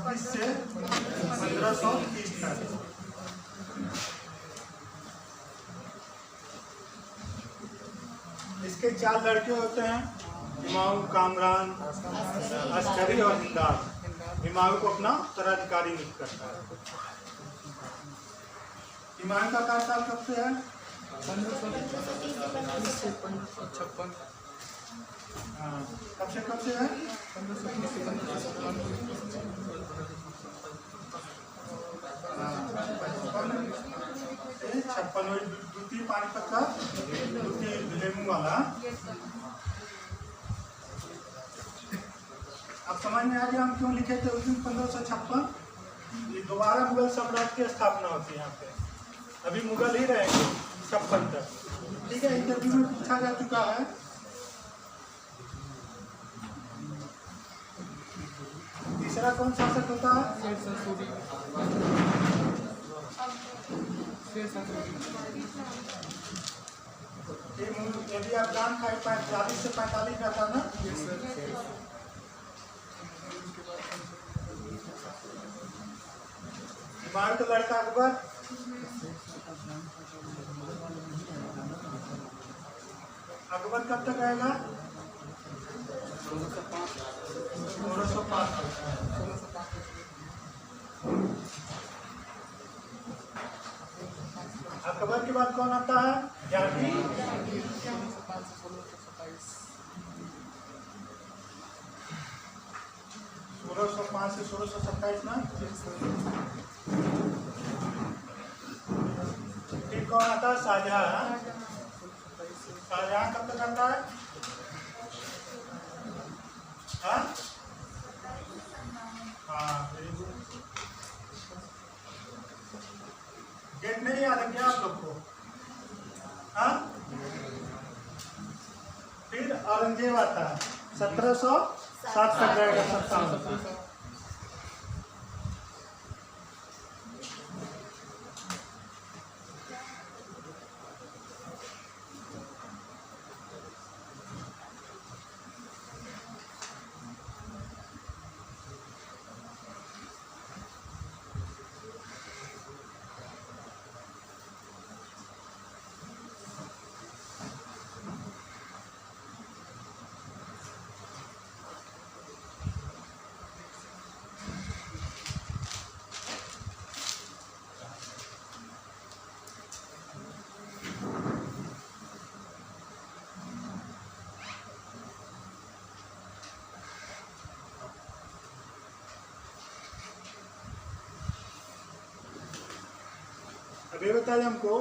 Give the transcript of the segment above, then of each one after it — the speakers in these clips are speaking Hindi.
1936 से 1530 तक। इसके 4 लड़के होते हैं, हुमायूं, कामरान, अस्करी और हिंदाल। हुमायूं को अपना उत्तराधिकारी नियुक्त करता है। हुमायूं का कार्यकाल कब से है? 1530 से 1556। हाँ, कब से है? 56। द्वितीय पानीपत का द्वितीय लेमू वाला। अब समझ में आ गया हम क्यों लिखे थे उस दिन 1556। ये दोबारा मुगल साम्राज्य की स्थापना होती है यहाँ पे। अभी मुगल ही रहेंगे 56 तक। ठीक है, इंटरव्यू में पूछा जा चुका है। तीसरा कौन शासक होता है? यदि अफगान का 40 से 45 का था ना। हुमायूं का लड़का अकबर, अकबर कब तक रहेगा? 1605। अकबर के बाद कौन आता है? जहांगीर। 1605 से 1627 में। फिर कौन आता है? शाहजहां। शाहजहां कब तक आता है? हाँ, डेट नहीं याद है क्या आप लोग को? हाँ, फिर औरंगजेब आता है 1707 तक रहेगा 57। अभी बताइए हमको,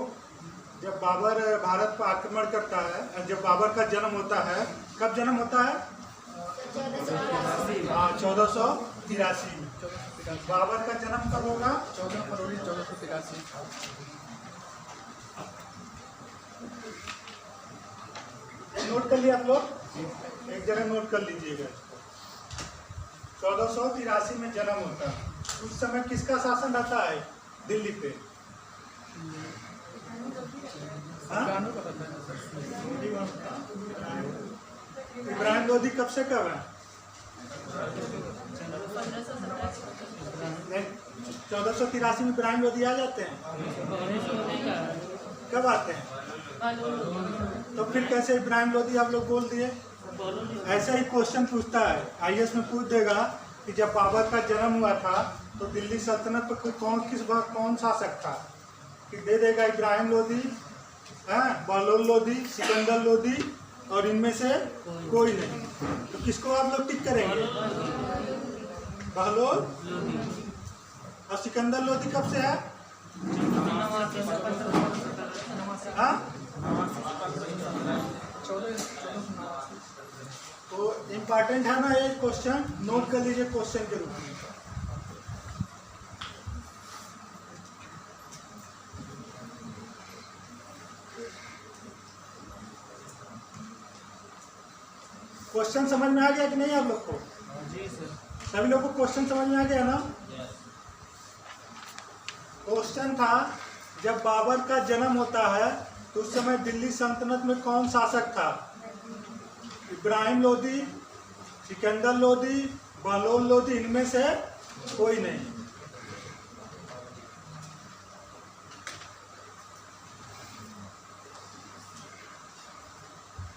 जब बाबर भारत पर आक्रमण करता है, जब बाबर का जन्म होता है, कब जन्म होता है? 1483। बाबर का जन्म कब होगा? 14 फरवरी 1483। नोट कर लिया आप लोग? एक जगह नोट कर लीजिएगा। 1483 में जन्म होता है। उस समय किसका शासन रहता है दिल्ली पे? इब्राहिम लोदी कब से कब है? 1483 में इब्राहिम लोदी आ जाते हैं। कब आते हैं? तो फिर कैसे इब्राहिम लोदी आप लोग बोल दिए? ऐसा ही क्वेश्चन पूछता है IAS में, पूछ देगा कि जब बाबर का जन्म हुआ था तो दिल्ली सल्तनत पर कौन शासक था? कि दे देगा इब्राहिम लोदी, बहलोल लोदी, सिकंदर लोदी, और इनमें से कोई नहीं। तो किसको आप लोग टिक करेंगे? बहलोल और सिकंदर लोदी कब से है? हाँ, तो इम्पोर्टेंट है ना ये क्वेश्चन, नोट कर लीजिए क्वेश्चन के रूप में। क्वेश्चन समझ में आ गया कि नहीं आप लोग को? जी सर। सभी लोग को क्वेश्चन समझ में आ गया ना? क्वेश्चन था, जब बाबर का जन्म होता है तो उस समय दिल्ली सल्तनत में कौन शासक था? इब्राहिम लोदी, सिकंदर लोदी, बहलोल लोदी, इनमें से कोई नहीं।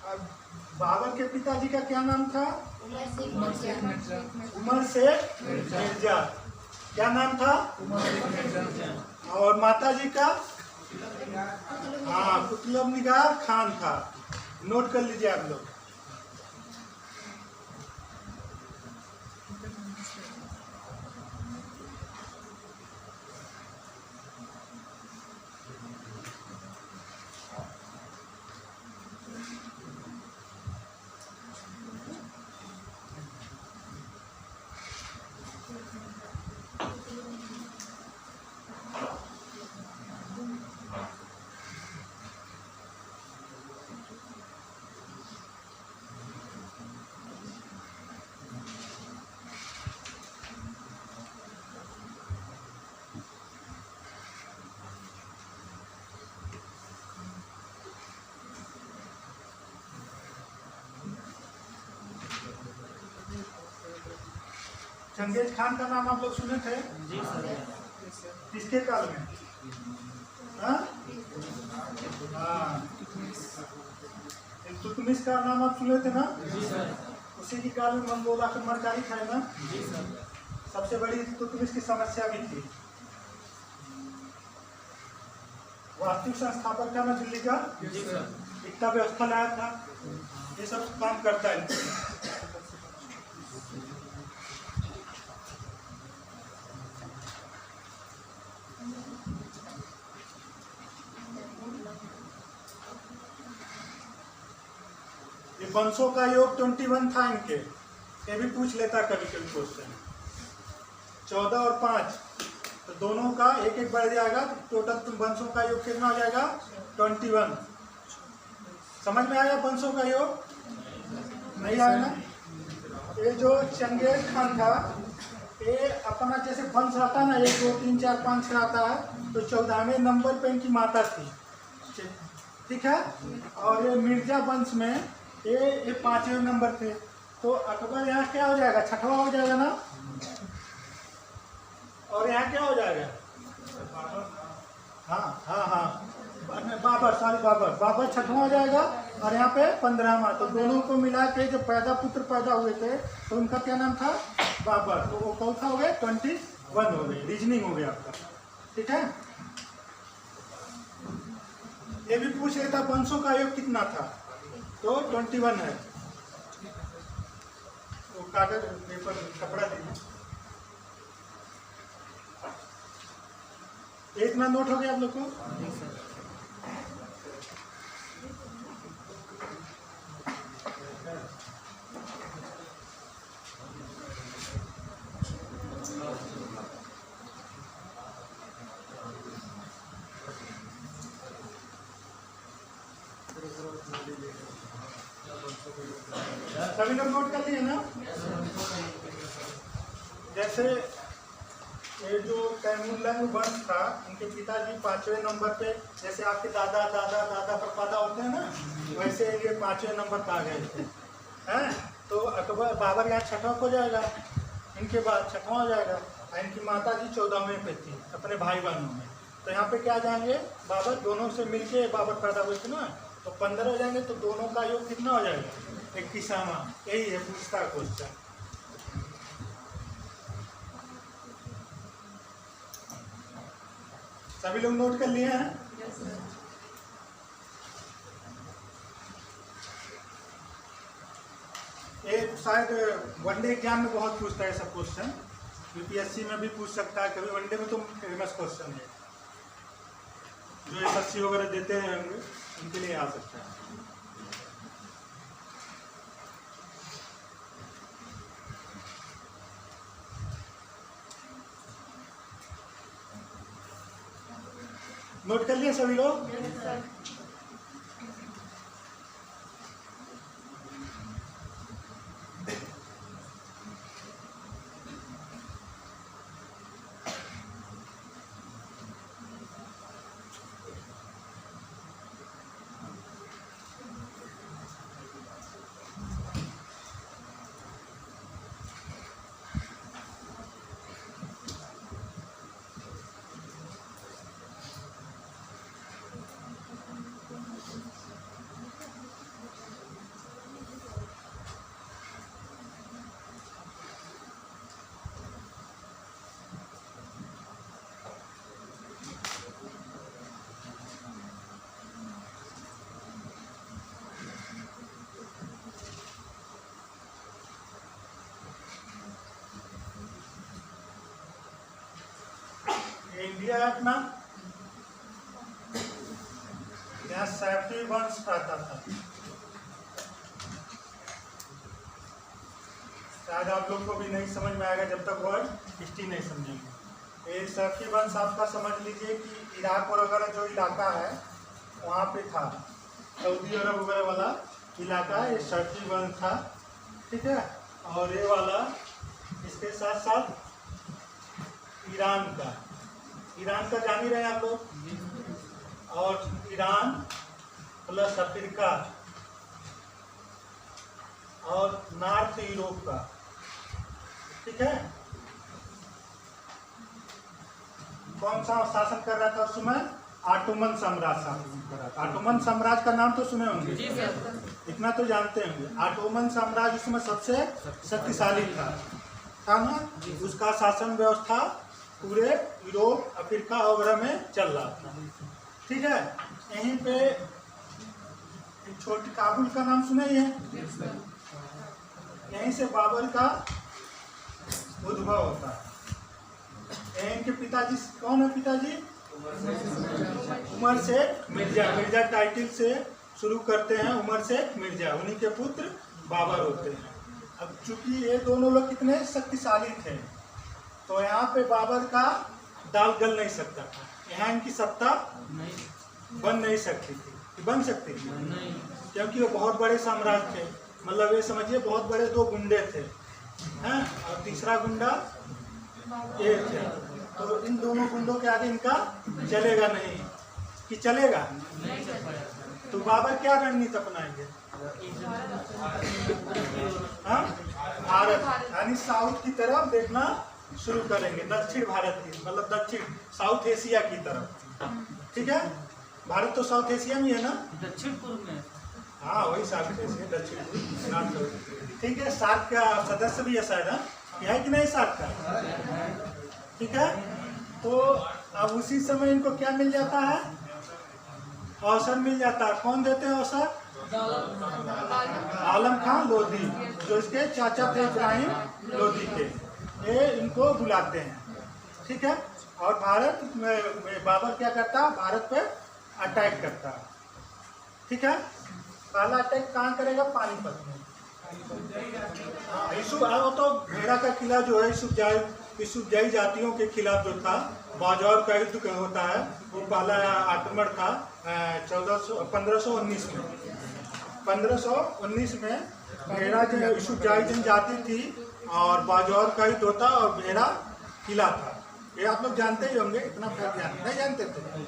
अब बाबर के पिताजी का क्या नाम था? उमर शेख मिर्जा। उमर शेख मिर्जा। क्या नाम था? उमर शेख मिर्जा। और माता जी का? हाँ, कुतुब निगार खान था। नोट कर लीजिए आप लोग। चंगेज खान का नाम आप लोग सुने थे? जी सर। किसके काल में? हाँ? इल्तुतमिश का नाम आप सुने थे ना? जी सर। उसी की काल में मंगोल आक्रमणकारी था ना? जी सर। सबसे बड़ी इल्तुतमिश की समस्या भी थी। वास्तविक संस्थापक था ना दिल्ली का? जी सर। एकता व्यवस्था लाया था। ये सब काम करता है। ये वंशों का योग 21 था इनके। ये भी पूछ लेता कभी कभी क्वेश्चन। 14 और 5 तो दोनों का एक एक बढ़ जाएगा। टोटल वंशों का योग कितना हो जाएगा? 21। समझ में आया वंशों का योग? नहीं आया ना? ये जो चंगेज खान था, ये अपना जैसे वंश आता है ना, 1 2 3 4 5 का आता है, तो 14वें नंबर पे इनकी माता थी। ठीक है। और ये मिर्जा वंश में ये 5वें नंबर थे। तो अकबर यहाँ क्या हो जाएगा? 6वां हो जाएगा ना? और यहाँ क्या हो जाएगा? हाँ, बाबर 6वां हो जाएगा। और यहाँ पे 15वां। तो दोनों को मिला के जब पुत्र पैदा हुए थे तो उनका क्या नाम था? बाबर। तो वो कौन सा हो गए? 21 हो गए। रीजनिंग हो गया आपका। ठीक है। ये भी पूछ लेता वंशों का योग कितना था, तो 21 है। वो कागज पेपर कपड़ा दीजिए। इतना नोट हो गया आप लोग को? सभी लोग नोट कर लिए ना? जैसे ये जो तैमूरलंग वंश था, उनके पिताजी 5वें नंबर पे, जैसे आपके दादा दादा दादा परदादा होते हैं ना, वैसे ये 5वें नंबर पे आ गए थे। हैं? तो अकबर बाबर यहाँ 6वां हो जाएगा, इनके बाद 6वां हो जाएगा। और इनकी माता जी 14वें पे थी अपने भाई बहनों में। तो यहाँ पे क्या जाएंगे? बाबर दोनों से मिलके बाबर पैदा हुए थे ना, तो 15 हो जाएंगे। तो दोनों का योग कितना हो जाएगा? 21वां। यही है पूछता क्वेश्चन। सभी लोग नोट कर लिए हैं? एक शायद वनडे एग्जाम में बहुत पूछता है सब क्वेश्चन। यूपीएससी में भी पूछ सकता है कभी। वनडे में तो फेमस क्वेश्चन है, जो एसएससी वगैरह देते हैं उनके लिए आ सकता है। नोट कर लिए सभी लोग? लिया है अपना। यहाँ सैफी वंश आता था, शायद आप लोग को भी नहीं समझ में आएगा जब तक वर्ड हिस्ट्री नहीं समझेंगे। ये सैफी वंश आपका समझ लीजिए कि इराक वगैरह जो इलाका है वहाँ पे था, सऊदी अरब वगैरह वाला इलाका ये सैफी वंश था, ठीक है। और ये वाला इसके साथ साथ ईरान का जान ही रहे आप लोग, और ईरान प्लस अफ्रीका और नॉर्थ यूरोप का, ठीक है। कौन सा शासन कर रहा था उस समय? ऑटोमन साम्राज्य शासन कर रहा था। ऑटोमन साम्राज्य का नाम तो सुने होंगे, इतना तो जानते होंगे। ऑटोमन साम्राज्य उसमें सबसे शक्तिशाली था ना। उसका शासन व्यवस्था पूरे यूरोप अफ्रीका वगैरह में चल रहा था, ठीक है। यहीं पे एक छोटी काबुल का नाम सुने ही है, यहीं से बाबर का उद्भव होता है। इनके पिताजी कौन है? पिताजी उमर शेख मिर्जा। मिर्जा टाइटल से शुरू करते हैं, उमर शेख मिर्जा, उन्हीं के पुत्र बाबर होते हैं। अब चूंकि ये दोनों लोग कितने शक्तिशाली थे तो यहाँ पे बाबर का दाल गल नहीं सकता था, यहाँ इनकी सत्ता बन नहीं सकती थी। बन सकती थी क्योंकि वो बहुत बड़े साम्राज्य थे, मतलब ये समझिए बहुत बड़े दो गुंडे थे हैं, और तीसरा गुंडा ये थे। तो इन दोनों गुंडों के आगे इनका चलेगा नहीं, कि चलेगा। तो बाबर क्या रणनीति अपनाएंगे? हाँ, भारत यानी साउथ की तरफ देखना शुरू करेंगे, दक्षिण भारत की, मतलब दक्षिण साउथ एशिया की तरफ, ठीक है। भारत तो साउथ एशिया में है ना, दक्षिण पूर्व में। हाँ वही साउथ एशिया, दक्षिण पूर्व, ठीक है। सार्क का सदस्य भी है शायद, है कि नहीं सार्क का, ठीक है। तो अब उसी समय इनको क्या मिल जाता है? अवसर मिल जाता है। कौन देते हैं अवसर? आलम खान लोधी, जो इसके चाचा थे इब्राहिम लोधी के, ये इनको बुलाते हैं, ठीक है। और भारत में बाबर क्या करता है? भारत पे अटैक करता है, ठीक है। पहला अटैक कहाँ करेगा? पानीपत में। वो तो भेड़ा का किला जो है यूसुफजाई जातियों के खिलाफ जो था बाजौर का युद्ध होता है, वो पहला आक्रमण था 1519 में। 1519 में भेड़ा जो यूसुफजाई जनजाति थी और बाजौर का युद्ध होता और भेड़ा किला था। ये आप लोग जानते ही होंगे, इतना नहीं जानते थे।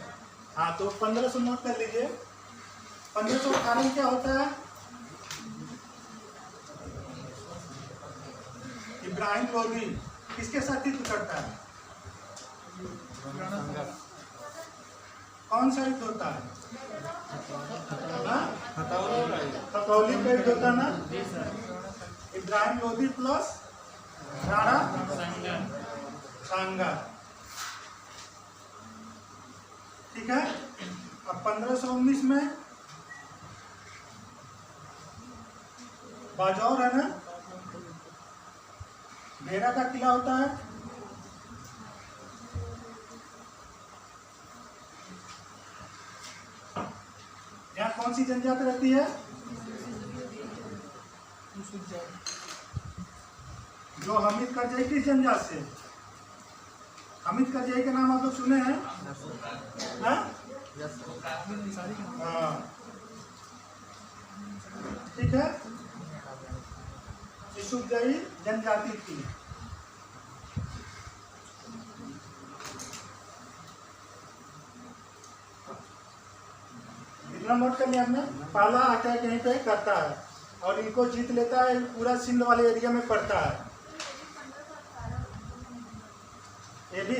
हाँ, तो 1500 नोट कर लीजिए। 1598 क्या होता है? इब्राहिम लोधी किसके साथ युद्ध करता है? कौन सा युद्ध होता है? खतौली का युद्ध होता ना। इब्राहिम लोधी प्लस राणा सांगा, ठीक है। अब 1519 में बाजौर है ना, भेड़ा का किला होता है। यहाँ कौन सी जनजाति रहती है? जो हामिद करजई किस जनजाति से? हामिद करजई का नाम आप लोग सुने हैं? हाँ, ठीक है। यूसुफजाई जनजाति थी। इतना नोट कर लिया आपने। पहला अटैक यहीं पे करता है और इनको जीत लेता है, पूरा सिंध वाले एरिया में पड़ता है। ये भी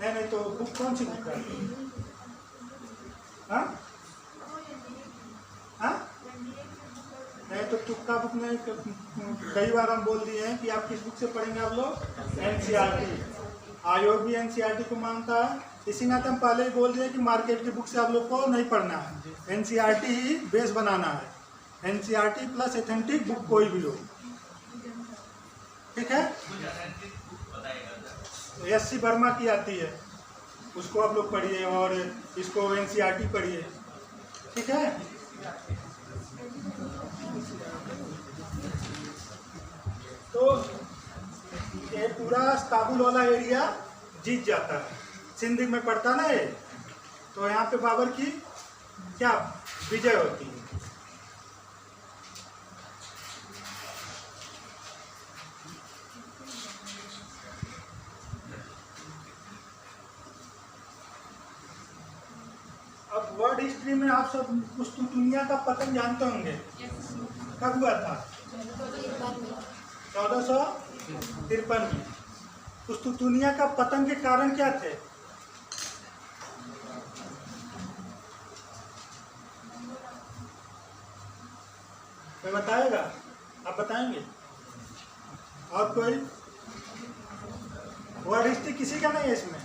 नहीं तो बुक कौन सी बुक है? हाँ हाँ, नहीं तो तुक्का बुक में कई बार हम बोल दिए हैं कि आप किस बुक से पढ़ेंगे आप लोग? एनसीईआरटी। आयोग भी एनसीईआरटी को मानता है, इसी नाते हम पहले ही बोल दिए कि मार्केट की बुक से आप लोग को नहीं पढ़ना है, एनसीईआरटी ही बेस बनाना है। एनसीईआरटी प्लस एथेंटिक बुक कोई भी हो, ठीक है। एससी वर्मा की आती है, उसको आप लोग पढ़िए और इसको NCERT पढ़िए, ठीक है। तो ये पूरा काबुल वाला एरिया जीत जाता है, सिंध में पड़ता ना ये, तो यहाँ पे बाबर की क्या विजय होती है। अब वर्ल्ड हिस्ट्री में आप सब कुस्तुनतुनिया का पतन जानते होंगे, कब हुआ था? 1453 में। कुस्तुनतुनिया का पतन के कारण क्या थे? कोई बताएगा? आप बताएंगे? और कोई? वर्ल्ड हिस्ट्री किसी का नहीं है इसमें?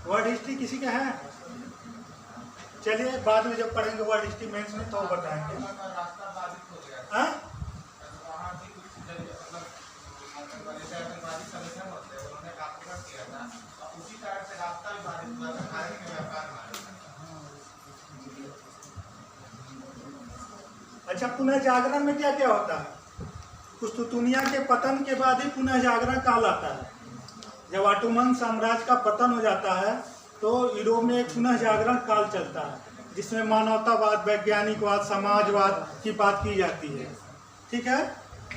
वर्ल्ड हिस्ट्री किसी का है? चलिए बाद में जब पढ़ेंगे वर्ल्ड हिस्ट्री मेंस में तो बताएंगे। हाँ? अच्छा, पुनः जागरण में क्या क्या होता है? कुस्तुनतुनिया के पतन के बाद ही पुनः जागरण काल आता है। जब ऑटोमन साम्राज्य का पतन हो जाता है तो यूरोप में एक पुनः जागरण काल चलता है, जिसमें मानवतावाद, वैज्ञानिकवाद, समाजवाद की बात की जाती है, ठीक है।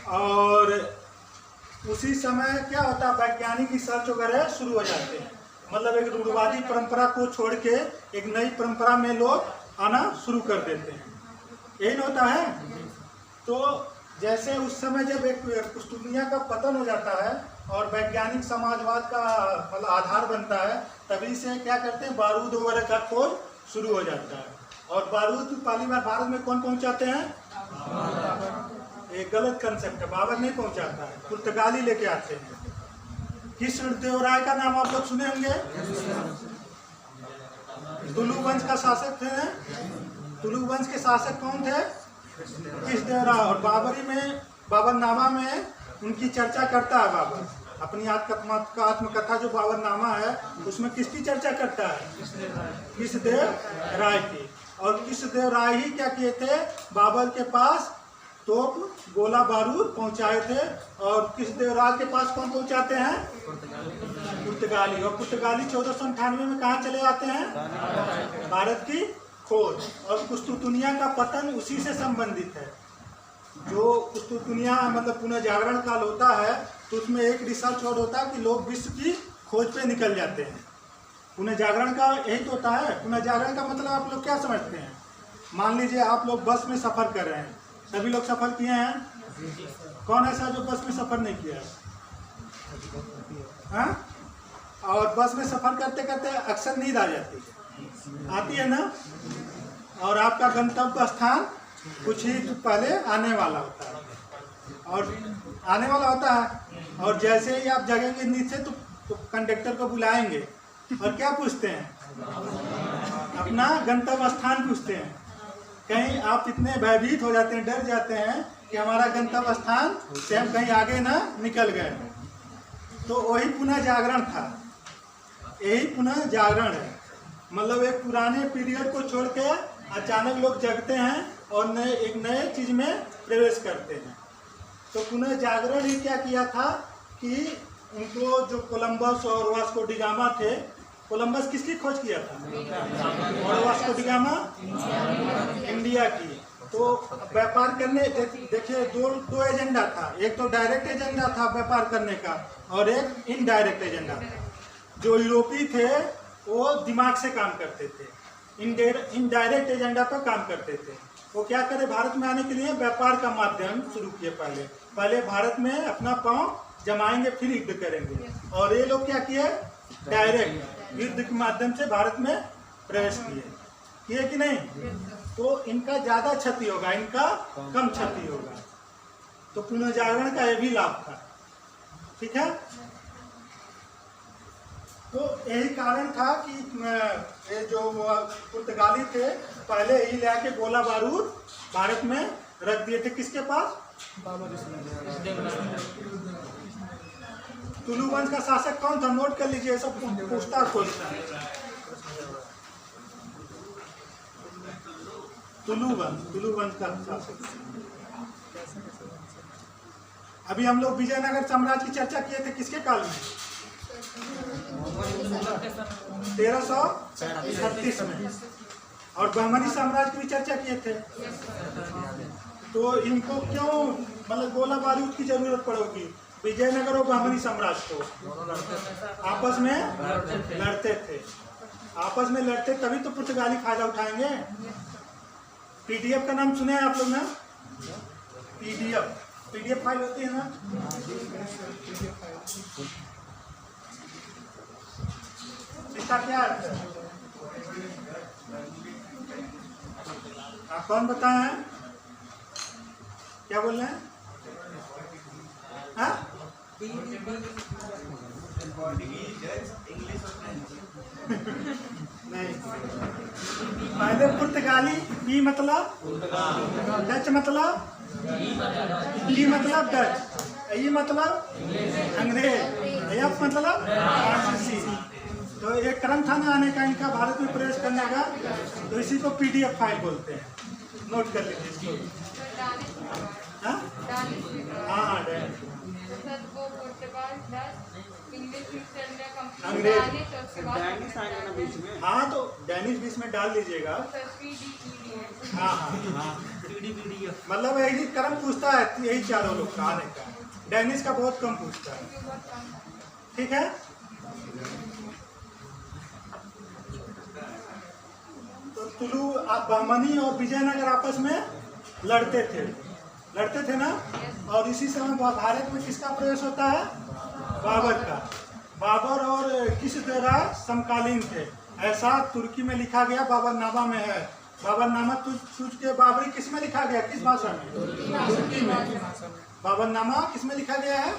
और उसी समय क्या होता है, वैज्ञानिक रिसर्च वगैरह शुरू हो जाते हैं, मतलब एक रूढ़वादी परंपरा को छोड़ के एक नई परंपरा में लोग आना शुरू कर देते हैं, यही न होता है। तो जैसे उस समय जब एक कुस्तुनतुनिया का पतन हो जाता है और वैज्ञानिक समाजवाद का मतलब आधार बनता है, तभी से क्या करते हैं, बारूद वगैरह का खोज शुरू हो जाता है। और बारूद पहली बार भारत में कौन पहुंचाते हैं? एक गलत कंसेप्ट है, बाबर नहीं पहुंचाता है, पुर्तगाली लेके आते हैं। कृष्णदेवराय का नाम आप लोग सुने होंगे, तुलु वंश का शासक थे। तुलु वंश के शासक कौन थे? कृष्णदेवराय। और बाबरी में, बाबरनामा में उनकी चर्चा करता है बाबर, अपनी आत्मकथा जो बाबरनामा है उसमें किसकी चर्चा करता है? कृष्णदेव राय की। और कृष्णदेव राय ही क्या किए थे, बाबर के पास तोप, गोला बारूद पहुंचाए थे। और कृष्णदेव राय के पास कौन पहुंचाते हैं? पुर्तगाली। और पुर्तगाली 1498 में कहाँ चले जाते हैं? भारत की खोज। और कुस्तुनतुनिया का पतन उसी से संबंधित है। जो कुस्तुनतुनिया मतलब पुनः जागरण काल होता है तो उसमें एक रिसर्च और होता है कि लोग विश्व की खोज पे निकल जाते हैं। पुनः जागरण का यही तो होता है। पुनः जागरण का मतलब आप लोग क्या समझते हैं? मान लीजिए आप लोग बस में सफ़र कर रहे हैं, सभी लोग सफ़र किए हैं, कौन ऐसा जो बस में सफ़र नहीं किया है? हाँ? और बस में सफ़र करते करते अक्सर नींद आ जाती है, आती है ना? और आपका गंतव्य स्थान कुछ ही पहले आने वाला होता है, और आने वाला होता है। और जैसे ही आप जगेंगे नीचे तो कंडक्टर को बुलाएंगे और क्या पूछते हैं? अपना गंतव्य स्थान पूछते हैं। कहीं आप इतने भयभीत हो जाते हैं, डर जाते हैं कि हमारा गंतव्य स्थान से हम कहीं आगे ना निकल गए। तो वही पुनः जागरण था, यही पुनः जागरण है। मतलब एक पुराने पीरियड को छोड़ के अचानक लोग जगते हैं और एक नए चीज में प्रवेश करते हैं। तो पुनः जागरण ही क्या किया था कि उनको जो कोलंबस और वास्को डी गामा थे, कोलंबस किसकी खोज किया था? और वास्को डी गामा इंडिया की। तो व्यापार करने, देखिए दो एजेंडा था। एक तो डायरेक्ट एजेंडा था व्यापार करने का, और एक इनडायरेक्ट एजेंडा था। जो यूरोपी थे वो दिमाग से काम करते थे, इनडायरेक्ट एजेंडा पर काम करते थे। वो क्या करे, भारत में आने के लिए व्यापार का माध्यम शुरू किए। पहले भारत में अपना पांव जमाएंगे फिर युद्ध करेंगे। और ये लोग क्या किए, डायरेक्ट युद्ध के माध्यम से भारत में प्रवेश किए कि नहीं? तो इनका ज्यादा क्षति होगा, इनका कम क्षति होगा। तो पुनः जागरण का यह भी लाभ था, ठीक है। तो यही कारण था कि ये जो पुर्तगाली थे पहले ही ले आके गोला बारूद भारत में रख दिए थे। किसके पास? तुलु वंश का शासक कौन था? नोट कर लीजिए, सब पूछता क्वेश्चन। तुलु वंश का शासक। अभी हम लोग विजयनगर साम्राज्य की चर्चा किए थे, किसके काल में? 1336 में। और बहमनी साम्राज्य की भी चर्चा किए थे। तो इनको क्यों मतलब गोला बारूद की जरूरत पड़ेगी? विजयनगर और बहमनी साम्राज्य को आपस में लड़ते थे। आपस में लड़ते तभी तो पुर्तगाली फायदा उठाएंगे। पीडीएफ का नाम सुने हैं आप लोग ना? पीडीएफ फाइल होती है ना? इसका क्या अर्थ है? आप कौन बताए हैं? क्या बोल रहे हैं? हाँ? नहीं, पहले पुर्तगाली, बी मतलब डच, मतलब डी मतलब डच, ई मतलब अंग्रेज, एफ मतलब फ्रांसीसी। तो एक क्रम था ना आने का इनका भारत में प्रवेश करने का, तो इसी को पीडीएफ फाइल बोलते हैं। नोट कर लीजिए इसको। हाँ हाँ, अंग्रेज। हाँ तो डैनिश बीच में डाल लीजिएगा। हाँ हाँ, मतलब यही क्रम पूछता है, यही चारों लोग का आने का। डैनिश का बहुत कम पूछता है। ठीक है। तो तुलु बहमनी और विजयनगर आपस में लड़ते थे ना। और इसी समय भारत में किसका प्रवेश होता है? बाबर का। बाबर और किस तरह समकालीन थे, ऐसा तुर्की में लिखा गया, बाबरनामा में है। बाबरनामा तुझ के बाबरी किस में लिखा गया? किस भाषा में? तुर्की में। बाबरनामा किस में लिखा गया है?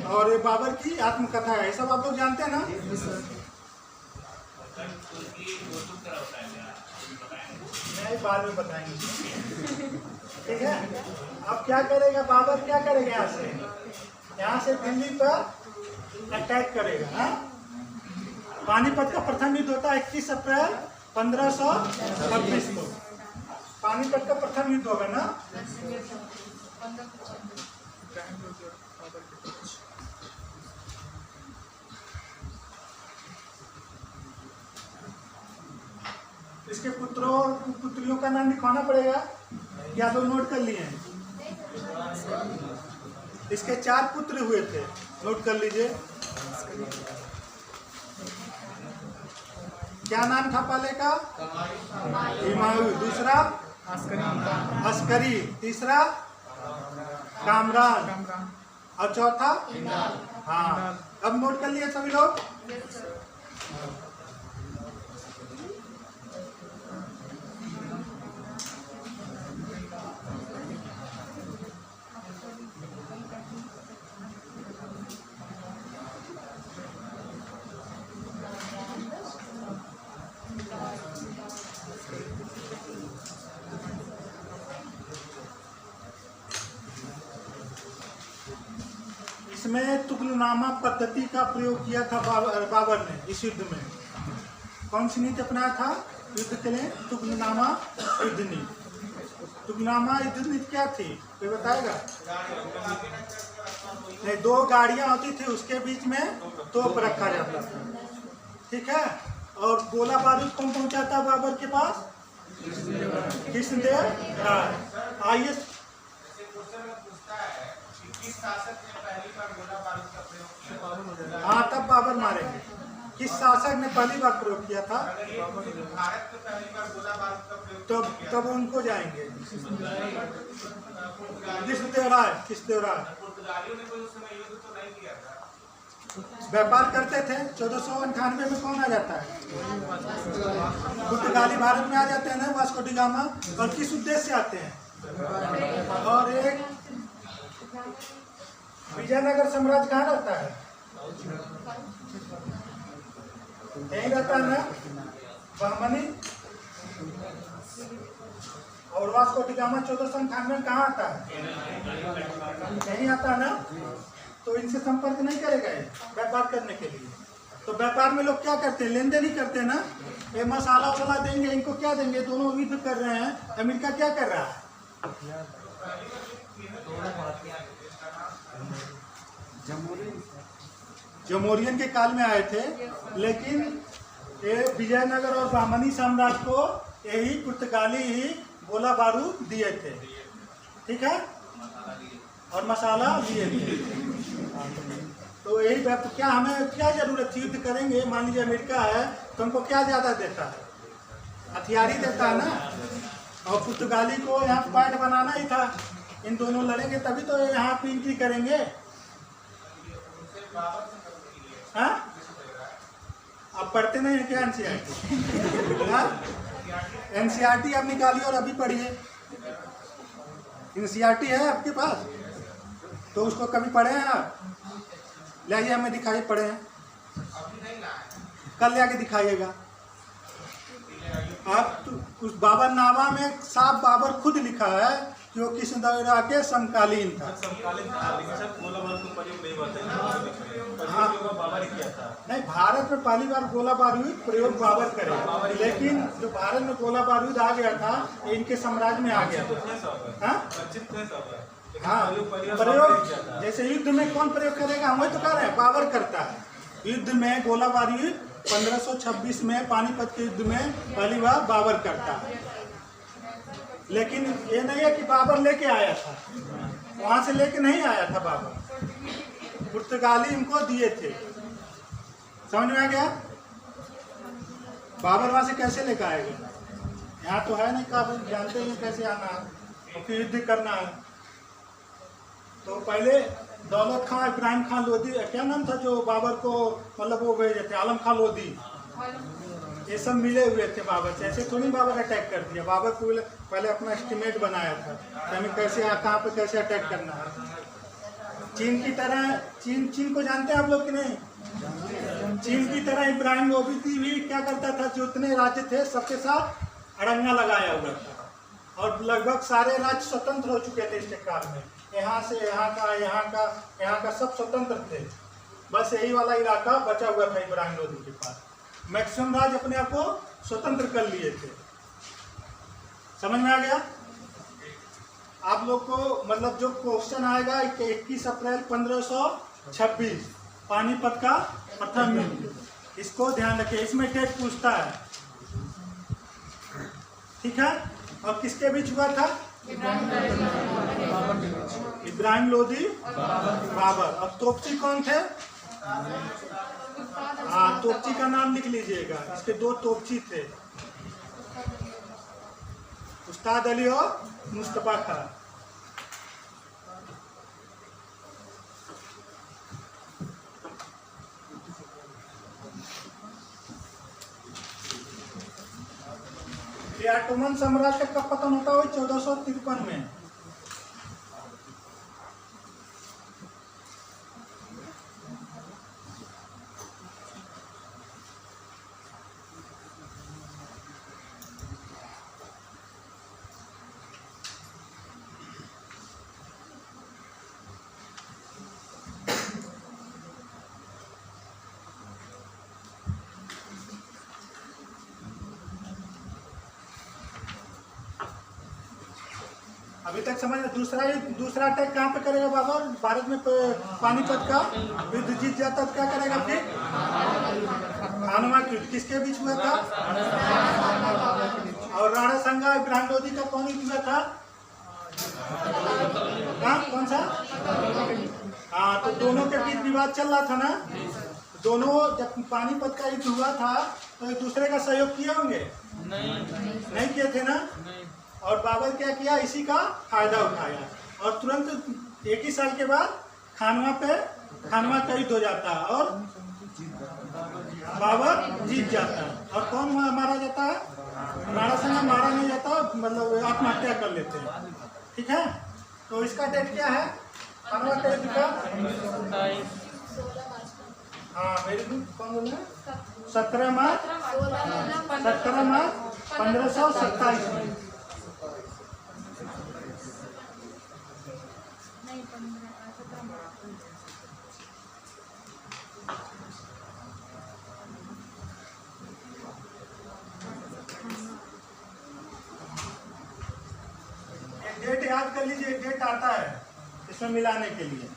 और ये बाबर की आत्मकथा है। ये सब आप लोग जानते हैं ना? नहीं, बाद में बताएंगे। ठीक है। अब क्या करेगा बाबर? क्या करेगा? यहाँ से दिल्ली पर अटैक करेगा। हाँ? पानीपत का प्रथम युद्ध होता है 21 अप्रैल 1526 को। पानीपत का प्रथम युद्ध होगा ना? इसके पुत्रों और पुत्रियों का नाम लिखवाना पड़ेगा, या तो नोट कर लिए हैं? इसके 4 पुत्र हुए थे, नोट कर लीजिए। क्या नाम था पहले का? हुमायूं। दूसरा अस्करी। तीसरा कामरान। और चौथा? हाँ, अब नोट कर लिए सभी लोग? इसमें तुगलनामा पद्धति का प्रयोग किया था बाबर ने इस युद्ध में। कौन सी नीति अपनाया था युद्ध के लिए? तुगलनामा युद्ध नीति। तुगलनामा युद्ध नीति क्या थी, कोई बताएगा? नहीं, 2 गाड़ियां होती थी, उसके बीच में तोप रखा जाता था। ठीक है। और गोला बारूद कौन पहुंचाता बाबर के पास? कृष्णदेव राय। आइए, हाँ तब बाबर मारेंगे। किस शासक ने पहली बार प्रयोग किया था? भारत में पहली बार गोला बारूद का प्रयोग, तब उनको जाएंगे। कृष्णदेव राय। व्यापार करते थे। 1498 में कौन आ जाता है? पुर्तगाली भारत में आ जाते हैं ना, वास्को डी गामा। और किस उद्देश्य से आते हैं? और एक विजयनगर साम्राज्य कहाँ रहता है? यही रहता है ना, बहमनी। और वास्को डी गामा 1498 में कहाँ आता है? यही आता है ना। तो इनसे संपर्क नहीं करेगा ये व्यापार करने के लिए। तो व्यापार में लोग क्या करते हैं, लेन देन ही करते हैं ना। ये मसाला वसाला देंगे, इनको क्या देंगे, दोनों युद्ध कर रहे हैं। अमेरिका क्या कर रहा है, जमहूरियन के काल में आए थे, लेकिन ये विजयनगर और ब्राह्मणी साम्राज्य को यही पुर्तगाली ही गोला बारूद दिए थे, ठीक है, और मसाला दिए थे। तो यही बात, क्या हमें क्या जरूरत थी, युद्ध करेंगे, मान लीजिए अमेरिका है तो हमको क्या ज़्यादा देता है, हथियार ही देता है ना। और पुर्तगाली को यहाँ पार्ट बनाना ही था, इन दोनों लड़ेंगे तभी तो यहाँ पे एंट्री करेंगे। हाँ, आप पढ़ते नहीं है क्या एनसीईआरटी? एनसीईआरटी आप निकालिए और अभी पढ़िए। एनसीईआरटी है आपके पास तो उसको कभी पढ़े हैं आप? ले आइए, हमें दिखाइए, पढ़े हैं, कल ले आके दिखाइएगा आप। तो उस बाबर नामा में साफ बाबर खुद लिखा है कि वो कृष्णदेवराय के समकालीन था। हाँ, नहीं, भारत में पहली बार गोला बारूद प्रयोग बाबर करे, लेकिन जो भारत में गोला बारूद आ गया था इनके साम्राज्य में आ गया था। हाँ, प्रयोग जैसे युद्ध में कौन प्रयोग करेगा, हम वही तो कह रहे हैं, बाबर करता है। युद्ध में गोला बारूद 1526 में पानीपत के युद्ध में पहली बार बाबर करता है। लेकिन ये नहीं है कि बाबर लेके आया था, वहां से लेके नहीं आया था बाबर, पुर्तगाली इनको दिए थे। समझ में आ गया? बाबर वहां से कैसे लेकर आएगा, यहाँ तो है नहीं, काबुल जानते हैं कैसे आना है और फिर युद्ध करना है। तो पहले दौलत खां, इब्राहिम खान लोदी, क्या नाम था जो बाबर को मतलब वो भेजे थे, आलम खां लोदी, ये सब मिले हुए थे बाबर से। ऐसे थोड़ी बाबर अटैक कर दिया, बाबर को पहले अपना एस्टिमेट बनाया था कि हमें कैसे कहाँ पे कैसे अटैक करना है। चीन की तरह, चीन को जानते हैं आप लोग कि नहीं? चीन की तरह इब्राहिम लोदी भी क्या करता था, जो उतने राज्य थे सबके साथ अड़ंगा लगाया हुआ था, और लगभग सारे राज्य स्वतंत्र हो चुके थे इसके काल में। यहाँ से यहाँ का सब स्वतंत्र थे, बस यही वाला इलाका बचा हुआ था इब्राहिम लोदी के पास। मैक्सिमम राज्य अपने आप को स्वतंत्र कर लिए थे। समझ में आ गया आप लोग को? मतलब जो क्वेश्चन आएगा 21 अप्रैल 1526 पानीपत का प्रथम युद्ध, इसको ध्यान रखिए, इसमें डेट पूछता है, ठीक है। और किसके बीच हुआ था? इब्राहिम लोदी बाबर। और तोपची कौन थे? हाँ, तोपची का नाम लिख लीजिएगा, इसके दो तोपची थे, उस्ताद अली और मुस्तफा खान। ऑटोमन साम्राज्य का कब पतन होता है? 1453 में। अभी तक समझ में? दूसरा अटैक कहाँ पे करेगा बाबर? भारत में पानीपत का युद्ध जीत जाता तो क्या करेगा फिर? खानवा की युद्ध किसके बीच हुआ था? और राणा संगा इब्राहिम लोदी का कौन युद्ध हुआ था? हाँ, कौन सा? हाँ, तो दोनों के बीच विवाद चल रहा था ना। दोनों जब पानीपत का युद्ध हुआ था तो एक दूसरे का सहयोग किए होंगे? नहीं किए थे ना। और बाबर क्या किया, इसी का फायदा उठाया और तुरंत एक ही साल के बाद खानवा का युद्ध हो जाता है और बाबर जीत जाता है। और कौन मारा जाता है? राणा संगा मारा नहीं जाता, मतलब आत्महत्या कर लेते हैं, ठीक है। तो इसका डेट क्या है खानवा का युद्ध का? हाँ, मेरी कौन बोल रहे हैं? 17 मार्च 1527 में। याद कर लीजिए, एक डेट आता है इसमें मिलाने के लिए,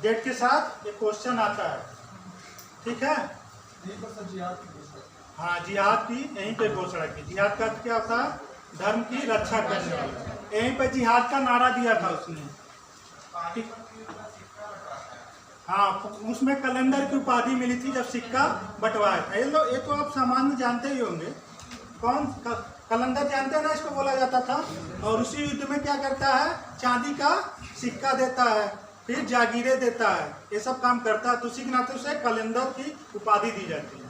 डेट के साथ एक क्वेश्चन आता है, ठीक है। हाँ, जिहाद की यहीं पे घोषणा की। जिहाद का अर्थ क्या होता है? धर्म की रक्षा करने वाला। यहीं पे जिहाद का नारा दिया था उसने, ठीक। हाँ, उसमें कैलेंडर की उपाधि मिली थी जब सिक्का बंटवाया था। ये तो आप सामान्य जानते ही होंगे, कौन कैलेंडर जानते हैं ना, इसको बोला जाता था। और उसी युद्ध में क्या करता है, चांदी का सिक्का देता है, फिर जागीरें देता है, ये सब काम करता है, तो उसी के नाते उसे कैलेंडर की उपाधि दी जाती है।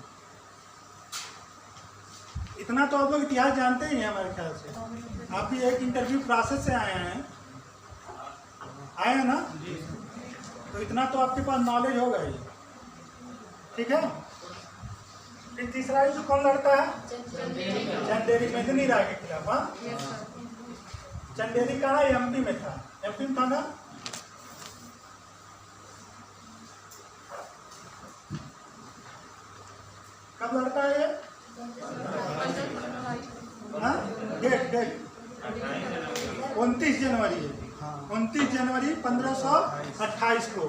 इतना तो आप लोग इतिहास जानते ही हैं हमारे ख्याल से। आप भी एक इंटरव्यू प्रोसेस से आए हैं ना, तो इतना तो आपके पास नॉलेज होगा ही, ठीक है। फिर तीसरा युद्ध कौन लड़ता है? चंदेरी मेदिनी राय के खिलाफ। हाँ, चंदेरी कहाँ? एमपी में था। एमपी में था ना। कब लड़ता है ये? हाँ, डेट 29 जनवरी है। 29 जनवरी 1528 को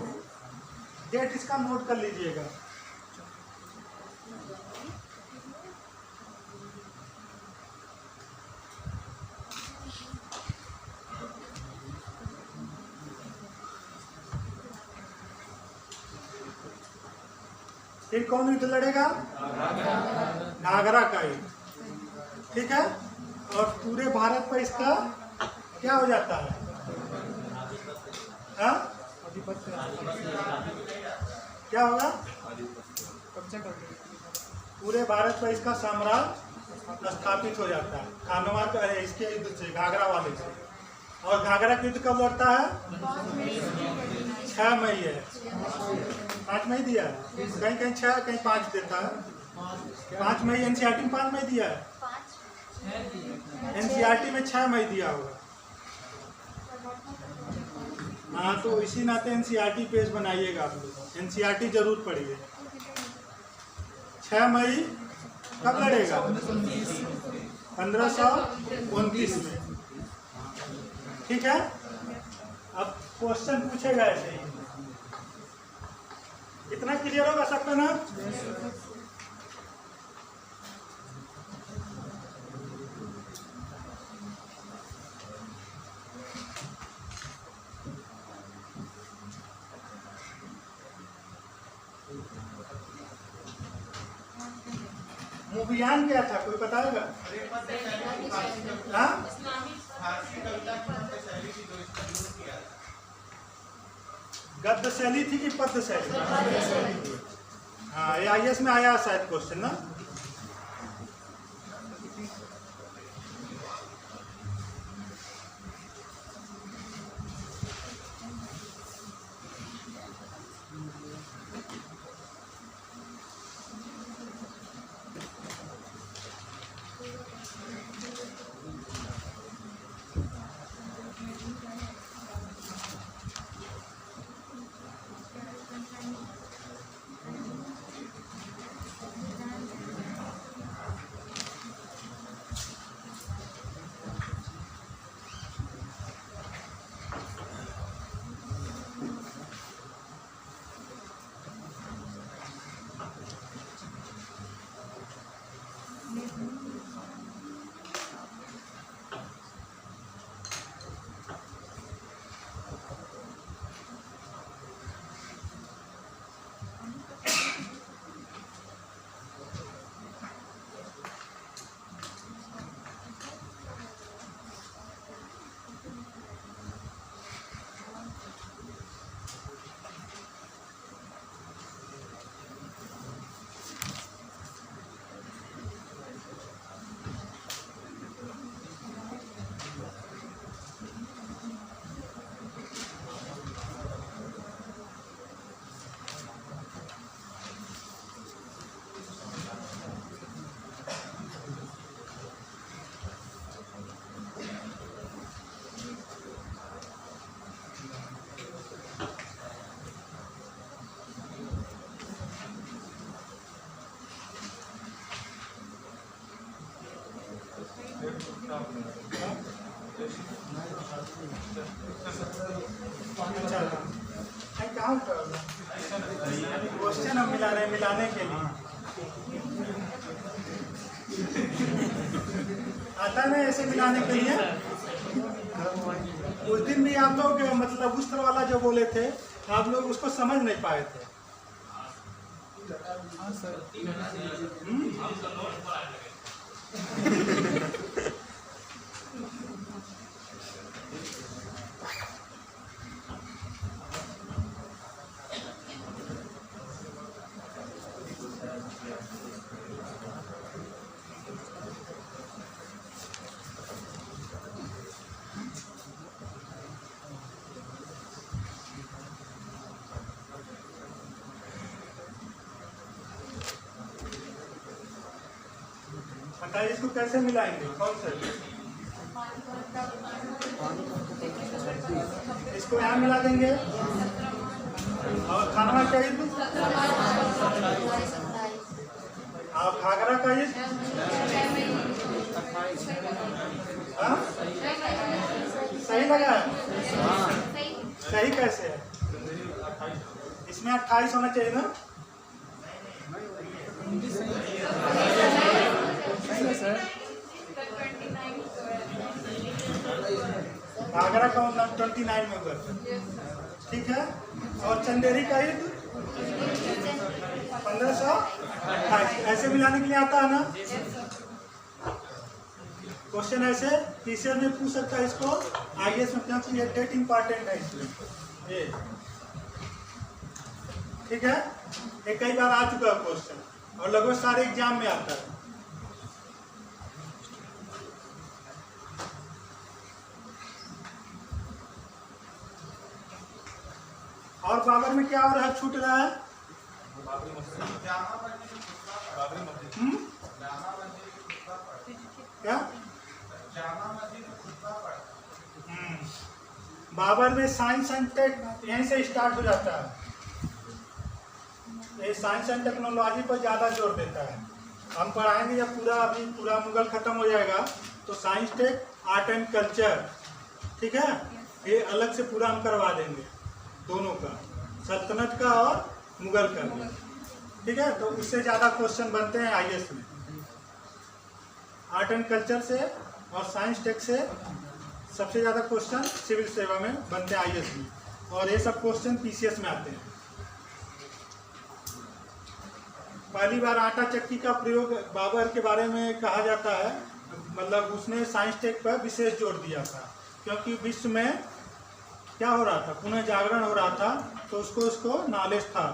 डेट इसका नोट कर लीजिएगा। फिर कौन युद्ध लड़ेगा? घाघरा का युद्ध, ठीक है। और पूरे भारत पर इसका क्या हो जाता है? हाँ? क्या होगा? पूरे भारत पर इसका साम्राज्य स्थापित हो जाता है, खानवा का इसके युद्ध से, घाघरा वाले से। और घाघरा का युद्ध कब लड़ता है? 6 मई है। 5 मई दिया है, कहीं कहीं 6, कहीं 5 देता है। 5 मई एनसीईआरटी में 5 मई दिया है, एनसीईआरटी में 6 मई दिया होगा। हाँ, तो इसी नाते एनसीईआरटी पेज बनाइएगा आप लोग, एनसीईआरटी जरूर पढ़िए। 6 मई कब लड़ेगा? 1529 में, ठीक है। अब क्वेश्चन पूछेगा ऐसे ही, इतना क्लियर होगा सबका ना? मूवियान क्या था, कोई बताएगा? हाँ, गद्य शैली थी कि पद्य शैली? हाँ, आईएएस में आया शायद क्वेश्चन ना। अच्छा कहाँ क्वेश्चन हम मिला रहे हैं मिलाने के लिए आता है ना ऐसे मिलाने के लिए। उस दिन भी आप लोग मतलब उस तरह वाला जो बोले थे आप लोग उसको समझ नहीं पाए थे। बताइए इसको कैसे मिलाएंगे, कौन से इसको यहाँ मिला देंगे और खानवा का ईद और घाघरा का ईद सही लगा है? सही कैसे है? इसमें 28 होना चाहिए ना? घाघरा का 29 में होगा, ठीक है। और चंदेरी का ईद 1528 ऐसे मिलाने के लिए आता है ना क्वेश्चन ऐसे। टीचर में पूछ सकता है इसको आईएएस में, क्योंकि ये डेट इंपॉर्टेंट है इसमें ये, ठीक है। ये कई बार आ चुका है क्वेश्चन और लगभग सारे एग्जाम में आता है। और बाबर में क्या हो रहा है, छूट रहा है? क्या बाबर में साइंस एंड टेक यहीं से स्टार्ट हो जाता है। ये साइंस एंड टेक्नोलॉजी पर ज़्यादा जोर देता है। हम पढ़ाएंगे जब अभी पूरा मुगल खत्म हो जाएगा तो science tech art and culture, ठीक है, ये अलग से पूरा हम करवा देंगे दोनों का, सल्तनत का और मुगल का, ठीक है। तो उससे ज़्यादा क्वेश्चन बनते हैं आईएएस में, आर्ट एंड कल्चर से और साइंस टेक से सबसे ज़्यादा क्वेश्चन सिविल सेवा में बनते हैं आईएएस में, और ये सब क्वेश्चन पीसीएस में आते हैं। पहली बार आटा चक्की का प्रयोग बाबर के बारे में कहा जाता है, मतलब उसने साइंस टेक पर विशेष जोर दिया था, क्योंकि विश्व में क्या हो रहा था, पुनः जागरण हो रहा था, तो उसको नॉलेज था।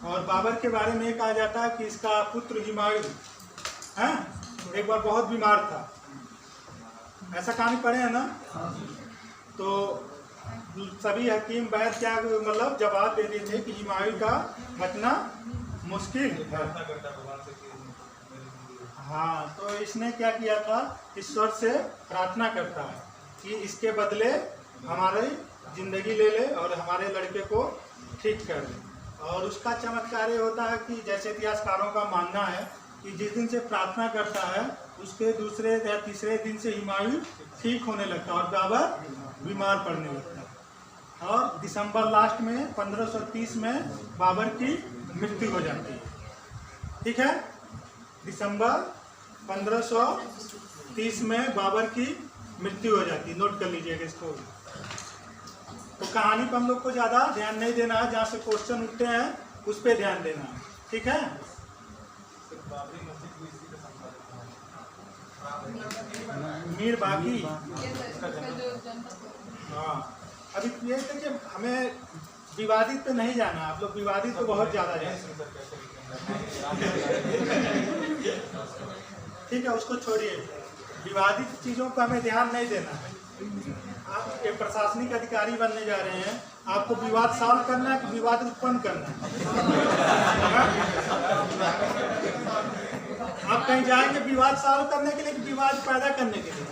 और बाबर के बारे में कहा जाता है कि इसका पुत्र हुमायूं है एक बार बहुत बीमार था, ऐसा कहानी पढ़े हैं ना। तो सभी हकीम वैद्य क्या मतलब जवाब दे रहे थे कि हुमायूं का बचना मुश्किल है। हाँ, तो इसने क्या किया था, ईश्वर से प्रार्थना करता है कि इसके बदले हमारी जिंदगी ले ले और हमारे लड़के को ठीक कर ले। और उसका चमत्कार ये होता है कि जैसे इतिहासकारों का मानना है कि जिस दिन से प्रार्थना करता है उसके दूसरे या तीसरे दिन से हुमायूं ठीक होने लगता है और बाबर बीमार पड़ने लगता है। और दिसंबर लास्ट में 1530 में बाबर की मृत्यु हो जाती है, ठीक है। दिसंबर 1530 में बाबर की मृत्यु हो जाती है, नोट कर लीजिएगा इसको। तो कहानी पर हम लोग को ज़्यादा ध्यान नहीं देना है, जहाँ से क्वेश्चन उठते हैं उस पर ध्यान देना है, ठीक है। मीर बाकी, हाँ, अभी ये है कि हमें विवादित पे नहीं जाना, आप लोग विवादित तो बहुत ज़्यादा जाए, ठीक है, उसको छोड़िए। विवादित चीज़ों पर हमें ध्यान नहीं देना है। आप एक प्रशासनिक अधिकारी बनने जा रहे हैं, आपको विवाद सॉल्व करना है कि विवाद उत्पन्न करना है? आप कहीं जाएंगे विवाद सॉल्व करने के लिए कि विवाद पैदा करने के लिए?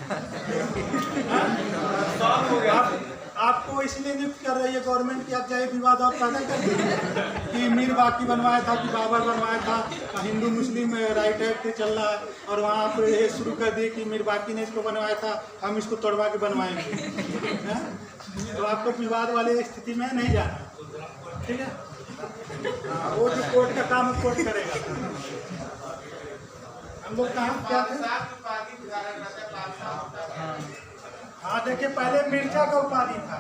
आपको इसलिए नियुक्त कर रही है गवर्नमेंट कि आप जाए विवाद और पैदा कर दीजिए कि मीर बाकी बनवाया था कि बाबर बनवाया था, हिंदू मुस्लिम राइट एक्ट चल रहा है और वहाँ पर ये शुरू कर दिए कि मीर बाकी ने इसको बनवाया था, हम इसको तोड़वा के बनवाएंगे। तो आपको विवाद वाले स्थिति में नहीं जाना, ठीक है। हाँ, वो जो कोर्ट का काम है कोर्ट करेगा। हम लोग कहाँ क्या थे? हाँ देखिए, पहले मिर्जा का उपाधि था,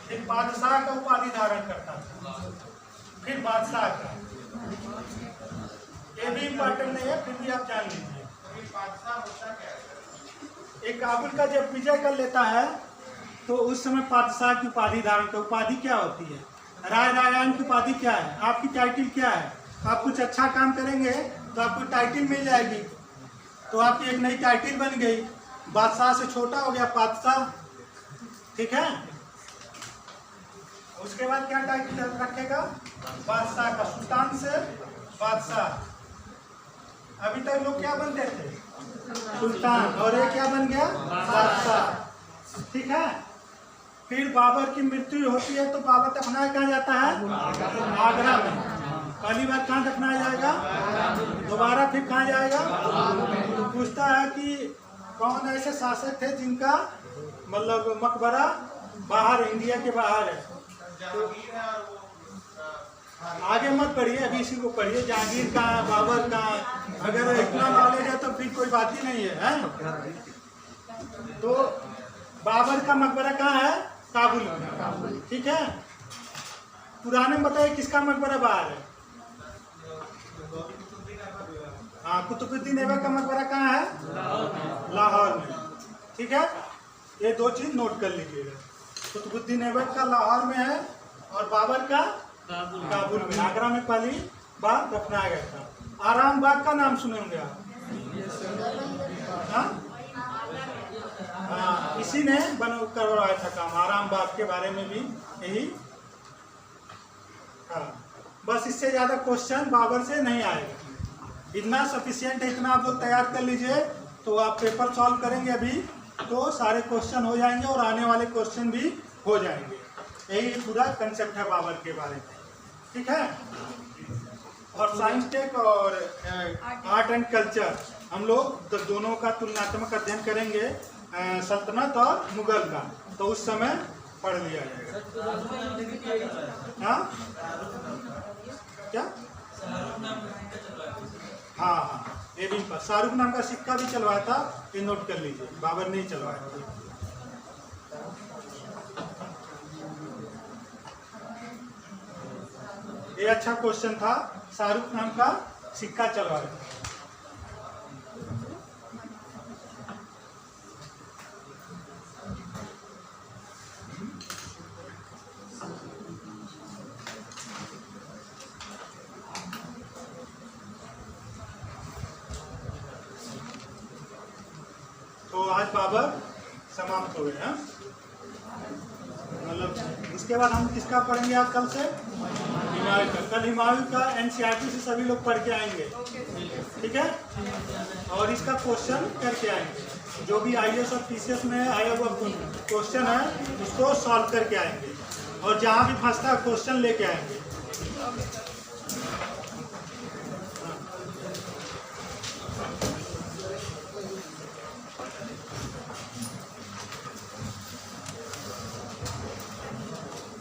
फिर बादशाह का उपाधि धारण करता था, फिर बादशाह का। ये भी इम्पोर्टेंट नहीं है, फिर भी आप जान लीजिए। एक काबुल का जब विजय कर लेता है तो उस समय बादशाह की उपाधि धारण कर। उपाधि क्या होती है? राय रायान की उपाधि क्या है? आपकी टाइटिल क्या है? आप कुछ अच्छा काम करेंगे तो आपको टाइटिल मिल जाएगी, तो आपकी एक नई टाइटिल बन गई, बादशाह से छोटा हो गया बादशाह, ठीक है। उसके बाद क्या टाइटिल रखेगा? बादशाह का, सुल्तान से बादशाह। अभी तक लोग क्या बनते थे? सुल्तान, और ये क्या बन गया? बादशाह, ठीक है। फिर बाबर की मृत्यु होती है तो बाबर दफनाया कहाँ जाता है? आगरा में। पहली बार कहाँ दफनाया जाएगा? दोबारा फिर कहाँ जाएगा? तो पूछता है कि कौन ऐसे शासक थे जिनका मतलब मकबरा बाहर, इंडिया के बाहर है। तो आगे मत पढ़िए, अभी इसी को पढ़िए। जहांगीर का, बाबर का, अगर इतना नॉलेज है तो फिर कोई बात ही नहीं है। तो बाबर का मकबरा कहाँ है? काबुल में, ठीक है। पुराने में बताइए किसका मकबरा बाहर है? हाँ, कुतुबुद्दीन ऐबक का मकबरा कहाँ है? लाहौर में, ठीक है। ये दो चीज नोट कर लीजिएगा। कुतुबुद्दीन ऐबक का लाहौर में है और बाबर का काबुल में। आगरा में पहली बार दफनाया गया था। आराम बाग का नाम सुने होंगे आप? हाँ, इसी ने करवाया था काम। आराम बाग के बारे में भी यही। हाँ, बस इससे ज्यादा क्वेश्चन बाबर से नहीं आएगा, इतना सफिशिएंट है। इतना आप लोग तैयार कर लीजिए तो आप पेपर सॉल्व करेंगे अभी तो सारे क्वेश्चन हो जाएंगे और आने वाले क्वेश्चन भी हो जाएंगे। यही पूरा कंसेप्ट है बाबर के बारे में, ठीक है। और साइंस टेक और आर्ट एंड कल्चर हम लोग दोनों का तुलनात्मक अध्ययन करेंगे, सल्तनत और मुगल का, तो उस समय पढ़ लिया जाएगा। हाँ क्या? हाँ हाँ, ये भी शाहरुख नाम का सिक्का भी चलवाया था, ये नोट कर लीजिए। बाबर नहीं चलवाया था। ये अच्छा क्वेश्चन था, शाहरुख नाम का सिक्का चलवाया था। तो आज बाबर समाप्त हो गए हैं, मतलब उसके बाद हम किसका पढ़ेंगे आप कल से? हिमायू का। कल हिमायू का एनसीईआरटी से सभी लोग पढ़ के आएंगे, ठीक है। और इसका क्वेश्चन करके आएंगे, जो भी आईएएस और पीसीएस में आया हुआ क्वेश्चन है उसको सॉल्व करके आएंगे, और जहाँ भी फंसता है क्वेश्चन लेके आएंगे।